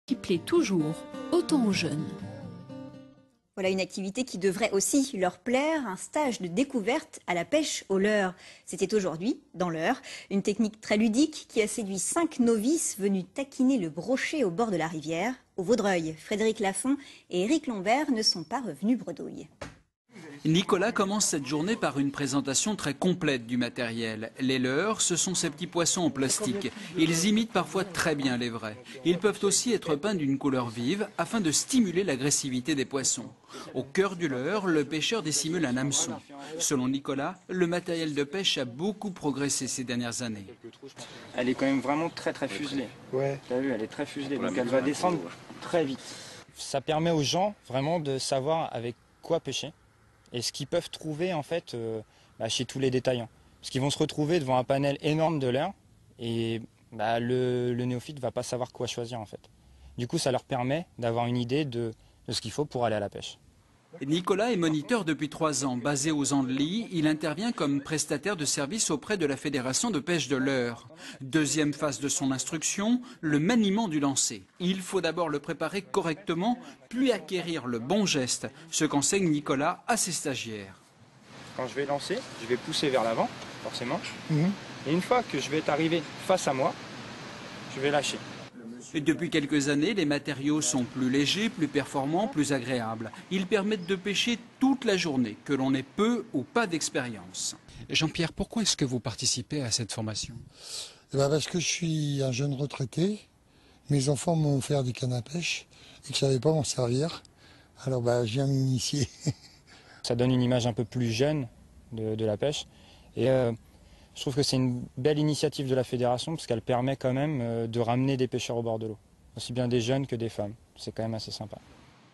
qui plaît toujours autant aux jeunes. Voilà une activité qui devrait aussi leur plaire, un stage de découverte à la pêche au leurre. C'était aujourd'hui, dans l'Eure, une technique très ludique qui a séduit 5 novices venus taquiner le brochet au bord de la rivière. Au Vaudreuil, Frédéric Lafont et Éric Lombert ne sont pas revenus bredouilles. Nicolas commence cette journée par une présentation très complète du matériel. Les leurres, ce sont ces petits poissons en plastique. Ils imitent parfois très bien les vrais. Ils peuvent aussi être peints d'une couleur vive afin de stimuler l'agressivité des poissons. Au cœur du leurre, le pêcheur dissimule un hameçon. Selon Nicolas, le matériel de pêche a beaucoup progressé ces dernières années. Elle est quand même vraiment très fuselée. Ouais. Tu as vu, elle est très fuselée, donc elle va descendre très vite. Ça permet aux gens vraiment de savoir avec quoi pêcher et ce qu'ils peuvent trouver en fait chez tous les détaillants. Parce qu'ils vont se retrouver devant un panel énorme de leurre et le néophyte ne va pas savoir quoi choisir en fait. Du coup, ça leur permet d'avoir une idée de ce qu'il faut pour aller à la pêche. Nicolas est moniteur depuis 3 ans. Basé aux Andelys, il intervient comme prestataire de service auprès de la Fédération de pêche de l'Eure. Deuxième phase de son instruction, le maniement du lancer. Il faut d'abord le préparer correctement, puis acquérir le bon geste, ce qu'enseigne Nicolas à ses stagiaires. Quand je vais lancer, je vais pousser vers l'avant, forcément. Et une fois que je vais être arrivé face à moi, je vais lâcher. Depuis quelques années, les matériaux sont plus légers, plus performants, plus agréables. Ils permettent de pêcher toute la journée, que l'on ait peu ou pas d'expérience. Jean-Pierre, pourquoi est-ce que vous participez à cette formation? Parce que je suis un jeune retraité. Mes enfants m'ont offert des cannes à pêche et que je ne savais pas m'en servir. Alors je viens m'initier. Ça donne une image un peu plus jeune de la pêche. Et je trouve que c'est une belle initiative de la fédération parce qu'elle permet quand même de ramener des pêcheurs au bord de l'eau. Aussi bien des jeunes que des femmes. C'est quand même assez sympa.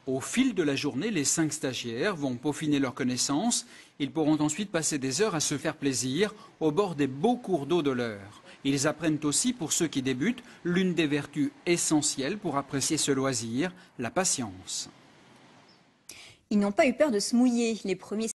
Au fil de la journée, les 5 stagiaires vont peaufiner leurs connaissances. Ils pourront ensuite passer des heures à se faire plaisir au bord des beaux cours d'eau de l'Eure. Ils apprennent aussi, pour ceux qui débutent, l'une des vertus essentielles pour apprécier ce loisir, la patience. Ils n'ont pas eu peur de se mouiller. Les premiers